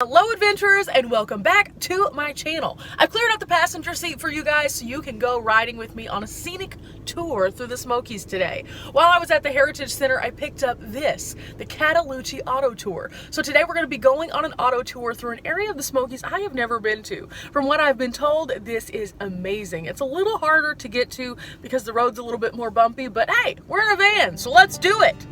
Hello adventurers, and welcome back to my channel. I've cleared out the passenger seat for you guys so you can go riding with me on a scenic tour through the Smokies today. While I was at the Heritage Center, I picked up this, the Cataloochee Auto Tour. So today we're going to be going on an auto tour through an area of the Smokies I have never been to. From what I've been told, this is amazing. It's a little harder to get to because the road's a little bit more bumpy, but hey, we're in a van, so let's do it.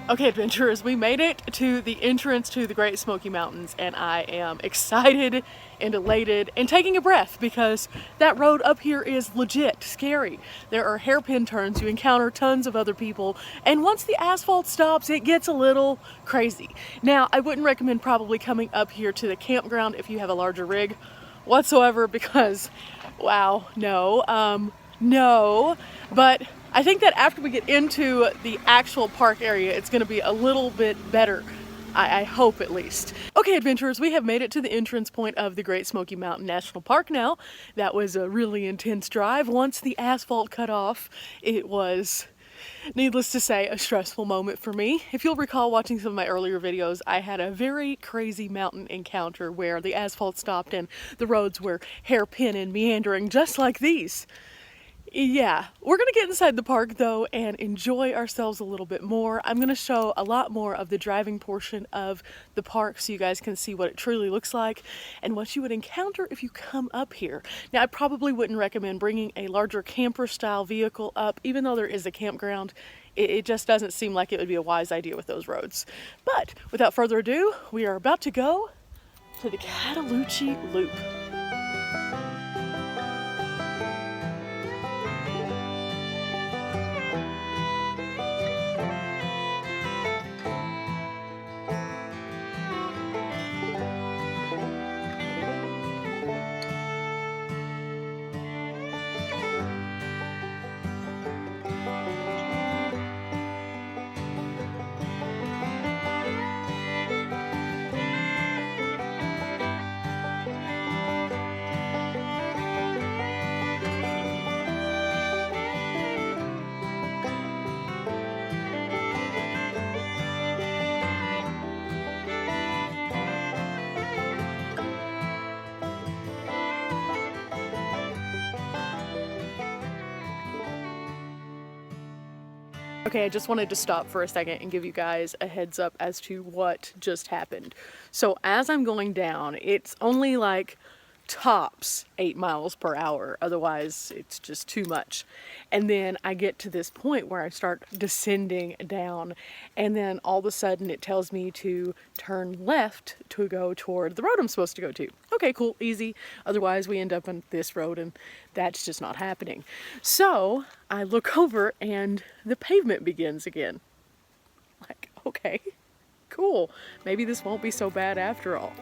Okay, adventurers, we made it to the entrance to the Great Smoky Mountains, and I am excited and elated and taking a breath because that road up here is legit scary. There are hairpin turns, you encounter tons of other people, and once the asphalt stops, it gets a little crazy. Now, I wouldn't recommend probably coming up here to the campground if you have a larger rig whatsoever because, wow, no, but I think that after we get into the actual park area, it's going to be a little bit better. I hope, at least. Okay, adventurers, we have made it to the entrance point of the Great Smoky Mountain National Park now. That was a really intense drive. Once the asphalt cut off, it was, needless to say, a stressful moment for me. If you'll recall watching some of my earlier videos, I had a very crazy mountain encounter where the asphalt stopped and the roads were hairpin and meandering just like these. Yeah, we're going to get inside the park though and enjoy ourselves a little bit more. I'm going to show a lot more of the driving portion of the park so you guys can see what it truly looks like and what you would encounter if you come up here. Now, I probably wouldn't recommend bringing a larger camper style vehicle up, even though there is a campground. It just doesn't seem like it would be a wise idea with those roads. But without further ado, we are about to go to the Cataloochee Loop. Okay, I just wanted to stop for a second and give you guys a heads up as to what just happened. So as I'm going down, it's only like tops 8 miles per hour. Otherwise, it's just too much. And then I get to this point where I start descending down, and then all of a sudden it tells me to turn left to go toward the road I'm supposed to go to. Okay, cool, easy. Otherwise, we end up on this road, and that's just not happening. So I look over, and the pavement begins again. Like, okay, cool. Maybe this won't be so bad after all.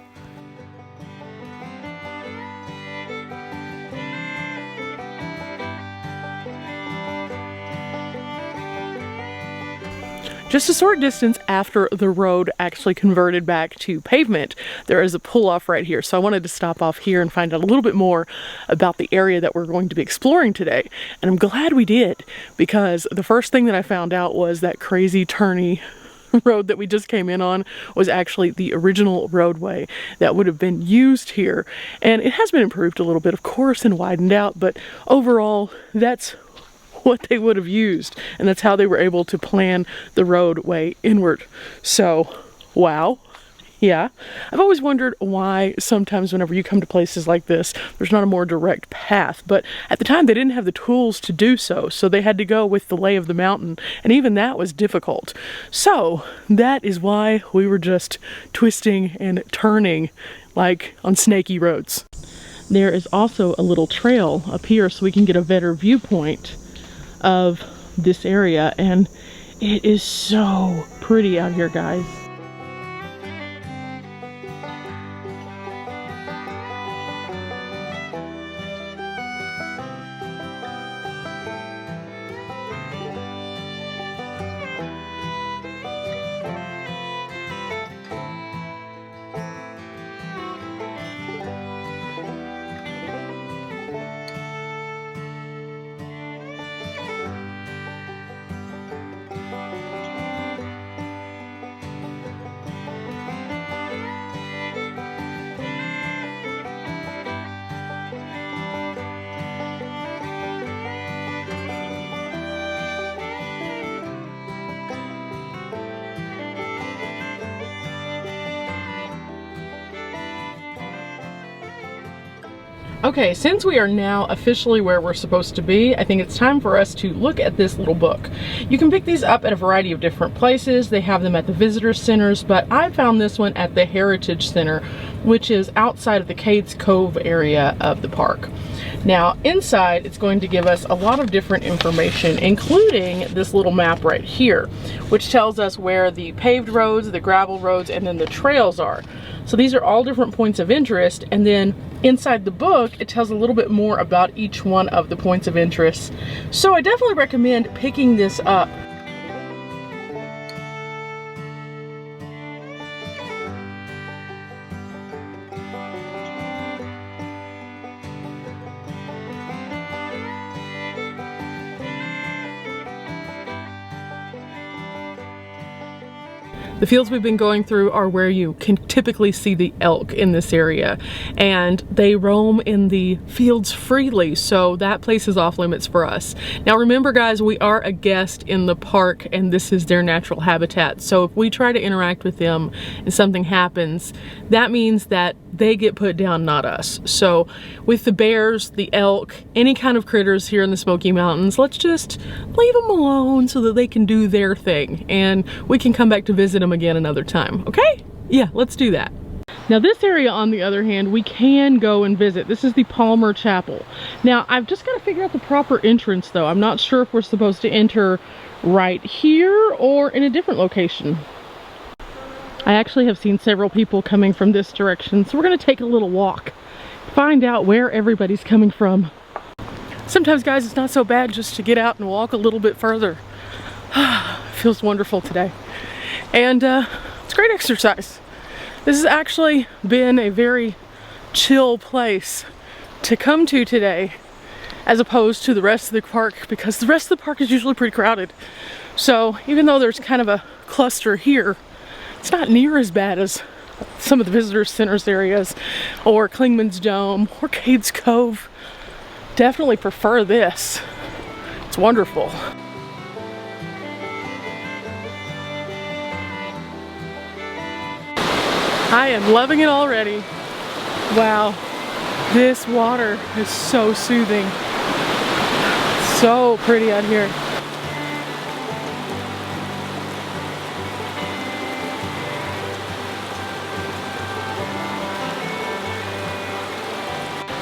Just a short distance after the road actually converted back to pavement, there is a pull-off right here. So I wanted to stop off here and find out a little bit more about the area that we're going to be exploring today. And I'm glad we did, because the first thing that I found out was that crazy turny road that we just came in on was actually the original roadway that would have been used here. And it has been improved a little bit, of course, and widened out, but overall, that's what they would have used, and that's how they were able to plan the roadway inward. So, wow. Yeah, I've always wondered why sometimes whenever you come to places like this, there's not a more direct path. But at the time, they didn't have the tools to do so, so they had to go with the lay of the mountain, and even that was difficult. So that is why we were just twisting and turning like on snaky roads. there is also a little trail up here so we can get a better viewpoint of this area, and it is so pretty out here, guys. Okay, since we are now officially where we're supposed to be, I think it's time for us to look at this little book. You can pick these up at a variety of different places. They have them at the visitor centers, but I found this one at the Heritage Center, which is outside of the Cades Cove area of the park. Now, inside, it's going to give us a lot of different information, including this little map right here, which tells us where the paved roads, the gravel roads, and then the trails are. So these are all different points of interest, and then inside the book, it tells a little bit more about each one of the points of interest. So I definitely recommend picking this up. The fields we've been going through are where you can typically see the elk in this area, and they roam in the fields freely, so that place is off limits for us. Now remember, guys, we are a guest in the park and this is their natural habitat, so if we try to interact with them and something happens, that means that they get put down, not us. So with the bears, the elk, any kind of critters here in the Smoky Mountains, let's just leave them alone so that they can do their thing and we can come back to visit them again another time. Okay? Yeah, let's do that. Now this area, on the other hand, we can go and visit. This is the Palmer Chapel. Now I've just got to figure out the proper entrance though. I'm not sure if we're supposed to enter right here or in a different location. I actually have seen several people coming from this direction, so we're going to take a little walk, find out where everybody's coming from. Sometimes, guys, it's not so bad just to get out and walk a little bit further. Feels wonderful today. And it's great exercise. This has actually been a very chill place to come to today, as opposed to the rest of the park, because the rest of the park is usually pretty crowded. So even though there's kind of a cluster here, it's not near as bad as some of the visitor centers areas or Klingman's Dome or Cades Cove. Definitely prefer this. It's wonderful. I am loving it already. Wow, this water is so soothing. So pretty out here.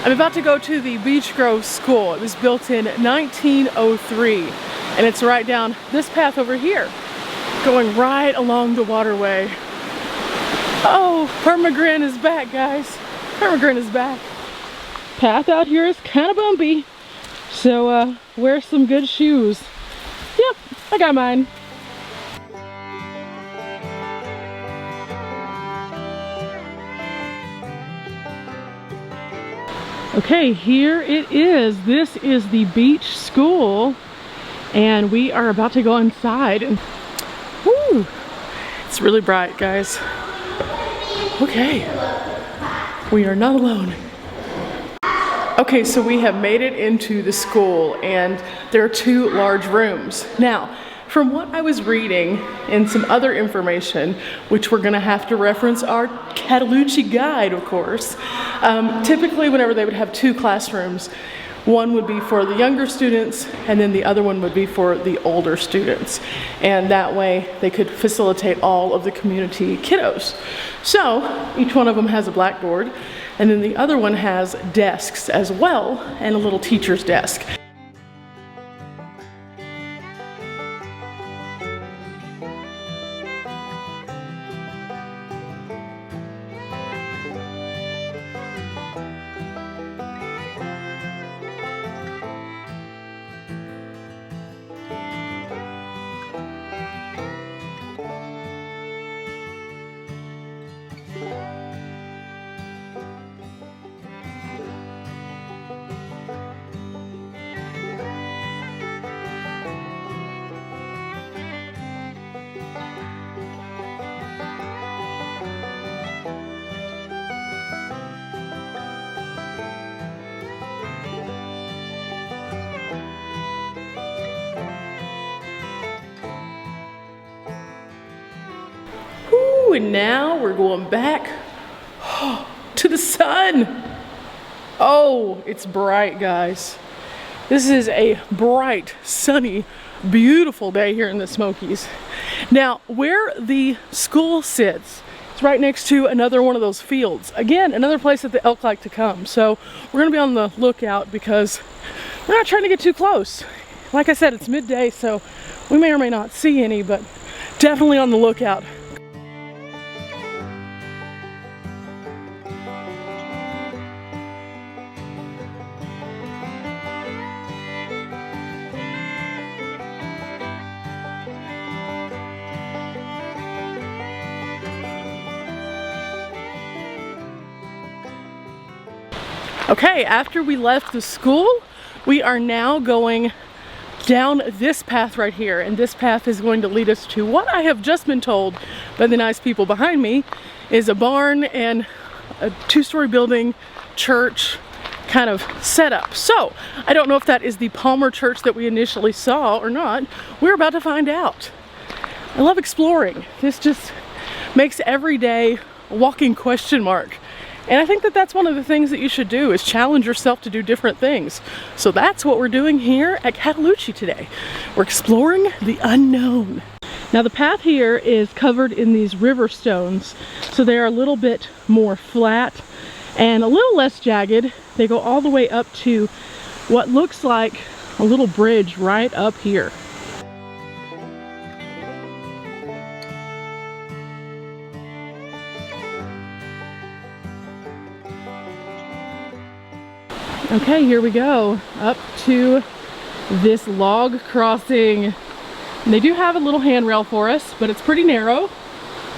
I'm about to go to the Beech Grove School. It was built in 1903, and it's right down this path over here, going right along the waterway. Oh, Permagrin is back, guys. Permagrin is back. Path out here is kind of bumpy, so wear some good shoes. Yep, I got mine. Okay, here it is. This is the Beech School, and we are about to go inside. And whoo, it's really bright, guys. Okay, we are not alone. Okay, so we have made it into the school, and there are two large rooms. Now, from what I was reading and some other information, which we're gonna have to reference our Cataloochee guide, of course, typically whenever they would have two classrooms, one would be for the younger students and then the other one would be for the older students. And that way they could facilitate all of the community kiddos. So each one of them has a blackboard And then the other one has desks as well, and a little teacher's desk. And now we're going back to the sun. Oh, it's bright, guys. This is a bright, sunny, beautiful day here in the Smokies. Now, where the school sits, it's right next to another one of those fields. Again, another place that the elk like to come. So we're gonna be on the lookout because we're not trying to get too close. Like I said, it's midday, so we may or may not see any, but definitely on the lookout. Okay, after we left the school, we are now going down this path right here, and this path is going to lead us to what I have just been told by the nice people behind me is a barn and a two-story building, church kind of setup. So I don't know if that is the Palmer church that we initially saw or not. We're about to find out. I love exploring. This just makes every day a walking question mark. And I think that that's one of the things that you should do, is challenge yourself to do different things. So that's what we're doing here at Cataloochee today. We're exploring the unknown. Now the path here is covered in these river stones, so they're a little bit more flat and a little less jagged. They go all the way up to what looks like a little bridge right up here. Okay, here we go, up to this log crossing. And they do have a little handrail for us, but it's pretty narrow.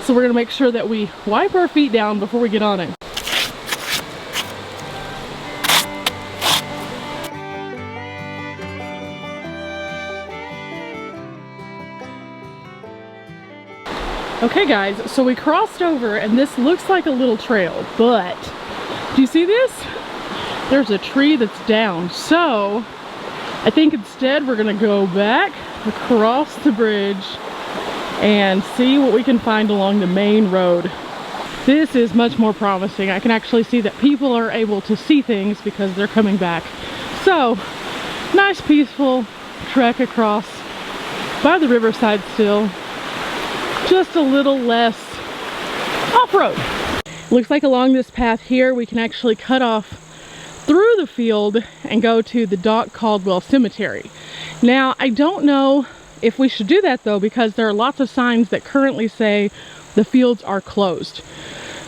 So we're gonna make sure that we wipe our feet down before we get on it. Okay guys, so we crossed over and this looks like a little trail, but do you see this? There's a tree that's down. So I think instead we're gonna go back across the bridge and see what we can find along the main road. This is much more promising. I can actually see that people are able to see things because they're coming back. So nice peaceful trek across by the riverside still. Just a little less off-road. Looks like along this path here we can actually cut off through the field and go to the Caldwell cemetery. Now I don't know if we should do that though, because there are lots of signs that currently say the fields are closed.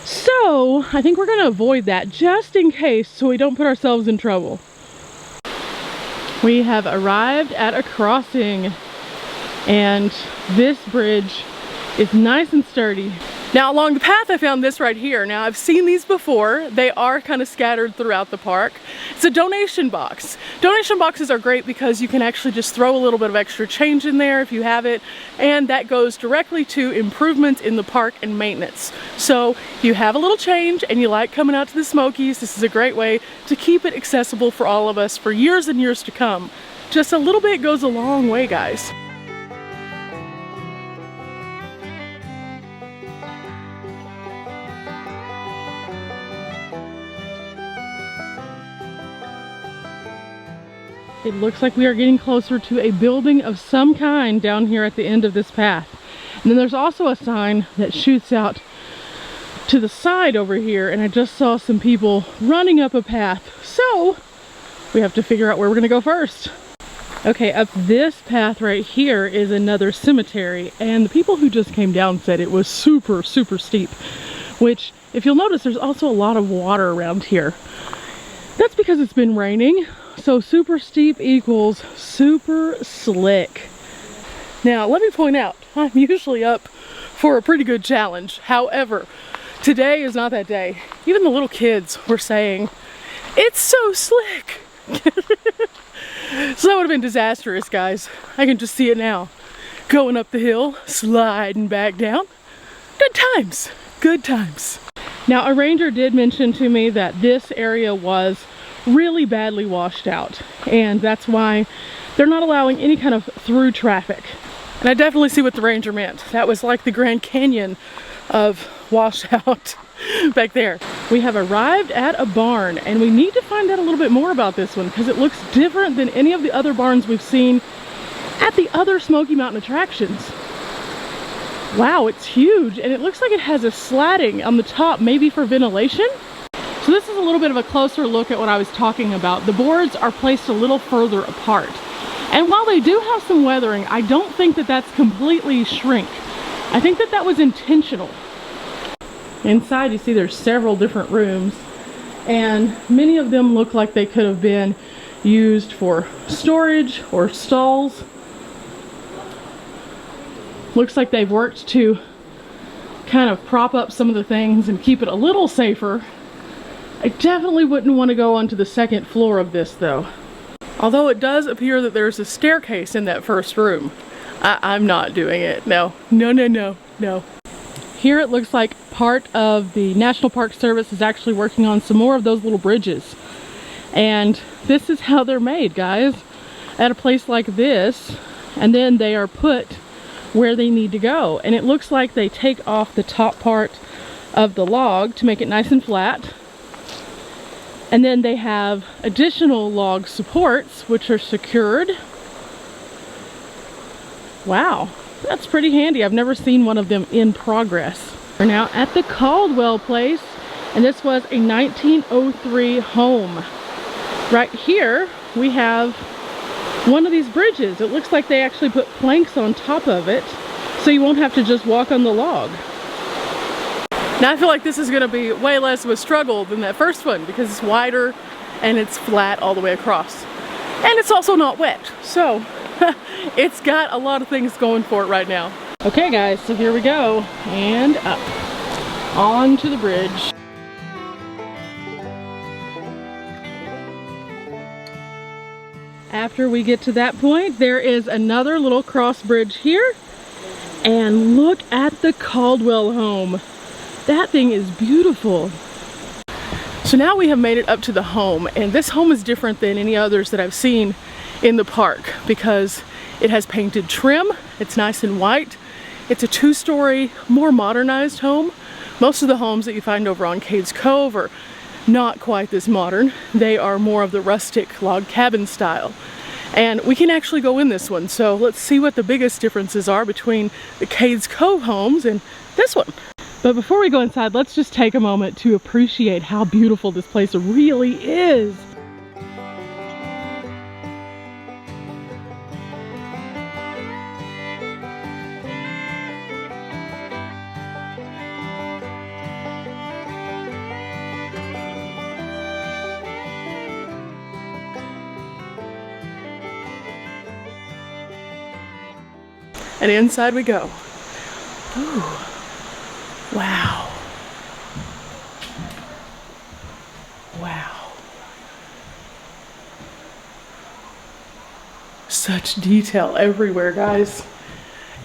So I think we're going to avoid that just in case, so we don't put ourselves in trouble. We have arrived at a crossing and this bridge is nice and sturdy. Now along the path I found this right here. Now I've seen these before. They are kind of scattered throughout the park. It's a donation box. Donation boxes are great because you can actually just throw a little bit of extra change in there if you have it, and that goes directly to improvements in the park and maintenance. So if you have a little change and you like coming out to the Smokies, this is a great way to keep it accessible for all of us for years and years to come. Just a little bit goes a long way, guys. It looks like we are getting closer to a building of some kind down here at the end of this path. And then there's also a sign that shoots out to the side over here, and I just saw some people running up a path. So we have to figure out where we're gonna go first. Okay, up this path right here is another cemetery, and the people who just came down said it was super, super steep, which, if you'll notice, there's also a lot of water around here. That's because it's been raining, so super steep equals super slick. Now, let me point out, I'm usually up for a pretty good challenge. However, today is not that day. Even the little kids were saying, it's so slick. So that would have been disastrous, guys. I can just see it now. Going up the hill, sliding back down. Good times, good times. Now, a ranger did mention to me that this area was really badly washed out, and that's why they're not allowing any kind of through traffic. And I definitely see what the ranger meant. That was like the Grand Canyon of washout back there. We have arrived at a barn, and we need to find out a little bit more about this one because it looks different than any of the other barns we've seen at the other Smoky Mountain attractions. Wow, it's huge, and it looks like it has a slatting on the top, maybe for ventilation. So this is a little bit of a closer look at what I was talking about. The boards are placed a little further apart. And while they do have some weathering, I don't think that that's completely shrink. I think that that was intentional. Inside, you see there's several different rooms, and many of them look like they could have been used for storage or stalls. Looks like they've worked to kind of prop up some of the things and keep it a little safer. I definitely wouldn't want to go onto the second floor of this though. Although it does appear that there's a staircase in that first room. I'm not doing it. No, no, no, no, no. Here it looks like part of the National Park Service is actually working on some more of those little bridges. And this is how they're made, guys. At a place like this, and then they are put where they need to go. And it looks like they take off the top part of the log to make it nice and flat. And then they have additional log supports which are secured. Wow, that's pretty handy. I've never seen one of them in progress. We're now at the Caldwell place, and this was a 1903 home. Right here we have one of these bridges. It looks like they actually put planks on top of it so you won't have to just walk on the log. Now I feel like this is going to be way less of a struggle than that first one because it's wider and it's flat all the way across. And it's also not wet. So it's got a lot of things going for it right now. Okay guys, so here we go. And up. Onto the bridge. After we get to that point, there is another little cross bridge here. And look at the Caldwell home. That thing is beautiful. So now we have made it up to the home, and this home is different than any others that I've seen in the park because it has painted trim, it's nice and white. It's a two-story, more modernized home. Most of the homes that you find over on Cades Cove are not quite this modern. They are more of the rustic log cabin style. And we can actually go in this one, so let's see what the biggest differences are between the Cades Cove homes and this one. But before we go inside, let's just take a moment to appreciate how beautiful this place really is. And inside we go. Ooh. Wow. Wow. Such detail everywhere, guys.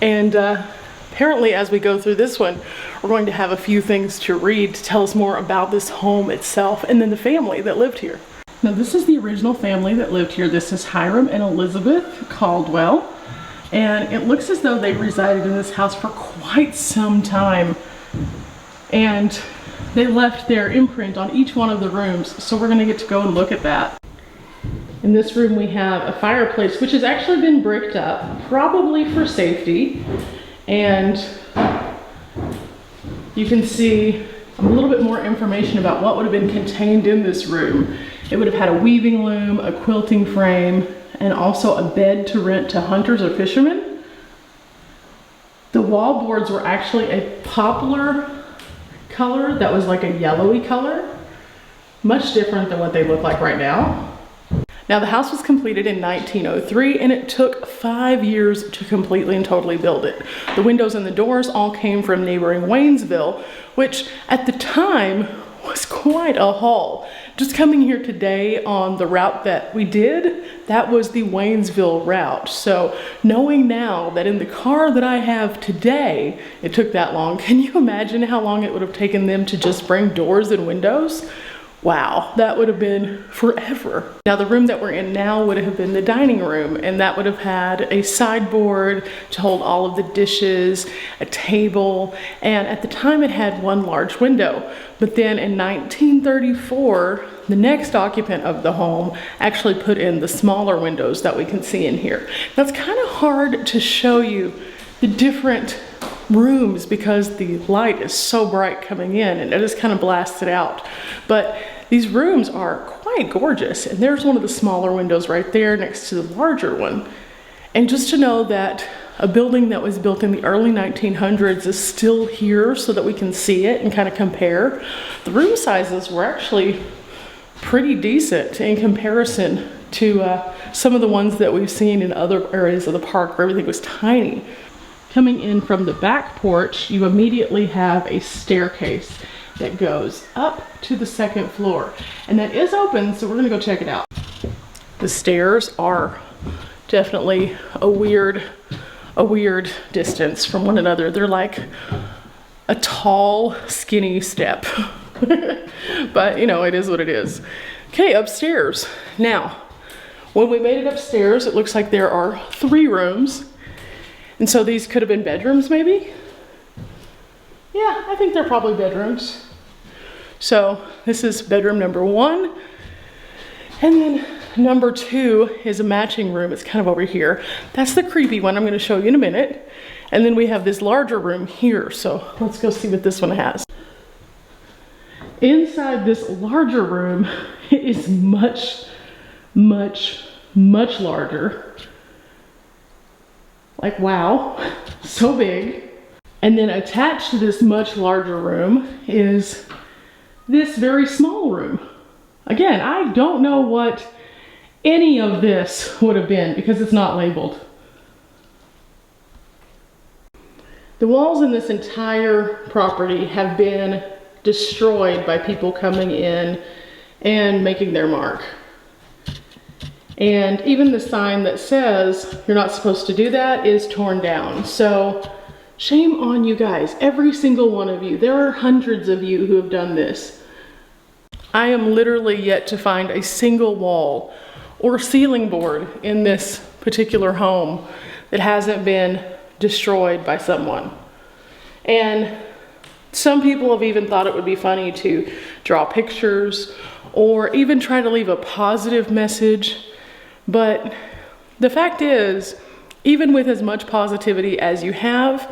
And apparently as we go through this one, we're going to have a few things to read to tell us more about this home itself and then the family that lived here. Now this is the original family that lived here. This is Hiram and Elizabeth Caldwell. And it looks as though they resided in this house for quite some time. And they left their imprint on each one of the rooms. So we're gonna get to go and look at that. In this room we have a fireplace, which has actually been bricked up, probably for safety. And you can see a little bit more information about what would have been contained in this room. It would have had a weaving loom, a quilting frame, and also a bed to rent to hunters or fishermen. The wall boards were actually a poplar color that was like a yellowy color, much different than what they look like right now. Now the house was completed in 1903 and it took 5 years to completely and totally build it. The windows and the doors all came from neighboring Waynesville, which at the time was quite a haul. Just coming here today on the route that we did, that was the Waynesville route. So knowing now that in the car that I have today, it took that long, can you imagine how long it would have taken them to just bring doors and windows? Wow, that would have been forever. Now the room that we're in now would have been the dining room, and that would have had a sideboard to hold all of the dishes, a table, and at the time it had one large window. But then in 1934, the next occupant of the home actually put in the smaller windows that we can see in here. Now it's kind of hard to show you the different rooms because the light is so bright coming in and it just kind of blasts it out. But these rooms are quite gorgeous, and there's one of the smaller windows right there next to the larger one. And just to know that a building that was built in the early 1900s is still here so that we can see it and kind of compare. The room sizes were actually pretty decent in comparison to some of the ones that we've seen in other areas of the park where everything was tiny. Coming in from the back porch, you immediately have a staircase that goes up to the second floor, and that is open, so we're gonna go check it out. The stairs are definitely a weird distance from one another. They're like a tall, skinny step. But you know, it is what it is. Okay, upstairs. Now, when we made it upstairs, it looks like there are 3 rooms. And so these could have been bedrooms maybe? Yeah, I think they're probably bedrooms. So this is bedroom number 1. And then number 2 is a matching room. It's kind of over here. That's the creepy one I'm going to show you in a minute. And then we have this larger room here. So let's go see what this one has. Inside this larger room, it is much larger. Like, wow, so big. And then attached to this much larger room is this very small room. Again, I don't know what any of this would have been because it's not labeled. The walls in this entire property have been destroyed by people coming in and making their mark. And even the sign that says you're not supposed to do that is torn down. So shame on you guys, every single one of you. There are hundreds of you who have done this. I am literally yet to find a single wall or ceiling board in this particular home that hasn't been destroyed by someone. And some people have even thought it would be funny to draw pictures or even try to leave a positive message. But the fact is, even with as much positivity as you have,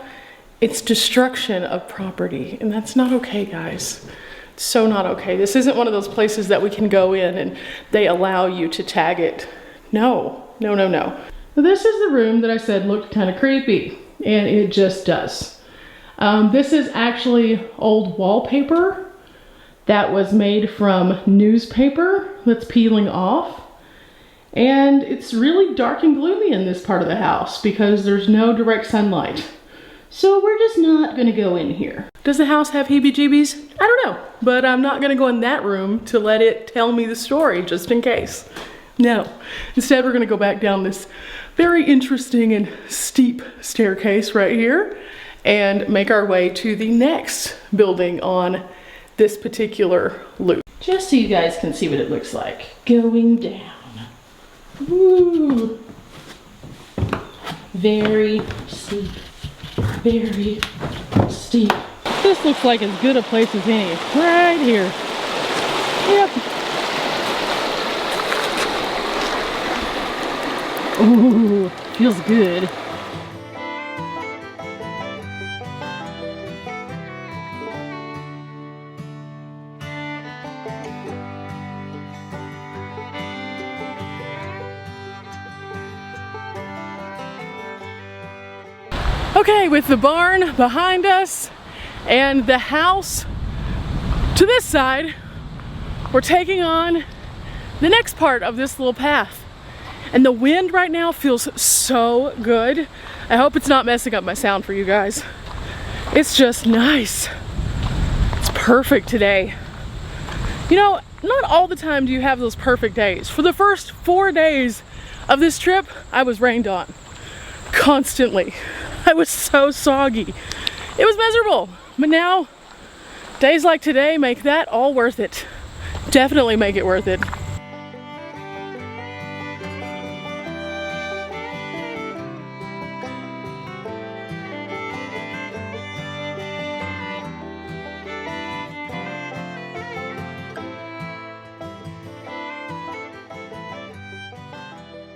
it's destruction of property. And that's not okay, guys. It's so not okay. This isn't one of those places that we can go in and they allow you to tag it. No, no, no, no. This is the room that I said looked kind of creepy, and it just does. This is actually old wallpaper that was made from newspaper that's peeling off. And it's really dark and gloomy in this part of the house because there's no direct sunlight. So we're just not gonna go in here. Does the house have heebie-jeebies? I don't know, but I'm not gonna go in that room to let it tell me the story just in case. No, instead we're gonna go back down this very interesting and steep staircase right here and make our way to the next building on this particular loop. Just so you guys can see what it looks like going down. Woo! Very steep, very steep. This looks like as good a place as any, right here. Yep. Ooh, feels good. Okay, with the barn behind us and the house to this side, we're taking on the next part of this little path. And the wind right now feels so good. I hope it's not messing up my sound for you guys. It's just nice. It's perfect today. You know, not all the time do you have those perfect days. For the first 4 days of this trip, I was rained on constantly. I was so soggy. It was miserable. But now, days like today make that all worth it. Definitely make it worth it.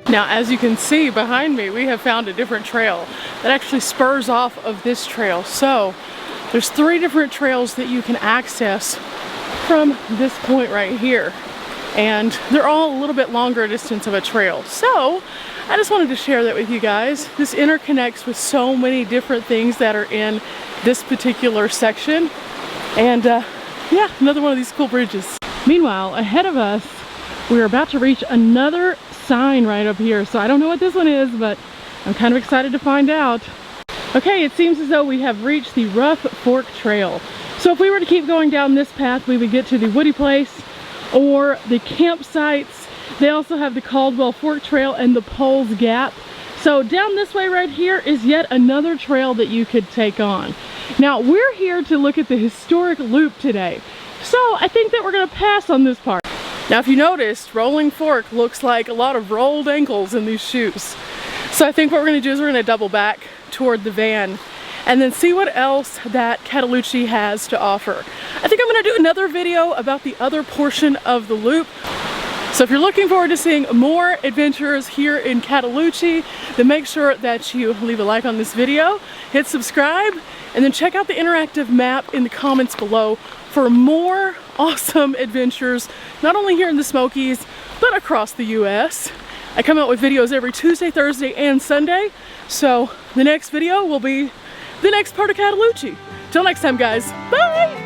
Now, as you can see behind me, we have found a different trail that actually spurs off of this trail. So there's 3 different trails that you can access from this point right here. And they're all a little bit longer distance of a trail. So I just wanted to share that with you guys. This interconnects with so many different things that are in this particular section. And yeah, another one of these cool bridges. Meanwhile, ahead of us, we're about to reach another sign right up here. So I don't know what this one is, but I'm kind of excited to find out. Okay, it seems as though we have reached the Rough Fork Trail. So if we were to keep going down this path, we would get to the Woody Place or the campsites. They also have the Caldwell Fork Trail and the Poles Gap. So down this way right here is yet another trail that you could take on. Now we're here to look at the historic loop today. So I think that we're gonna pass on this part. Now if you noticed, Rolling Fork looks like a lot of rolled ankles in these shoes. So I think what we're gonna do is we're gonna double back toward the van and then see what else that Cataloochee has to offer. I think I'm gonna do another video about the other portion of the loop. So if you're looking forward to seeing more adventures here in Cataloochee, then make sure that you leave a like on this video, hit subscribe, and then check out the interactive map in the comments below for more awesome adventures, not only here in the Smokies, but across the US. I come out with videos every Tuesday, Thursday, and Sunday. So the next video will be the next part of Cataloochee. Till next time, guys. Bye!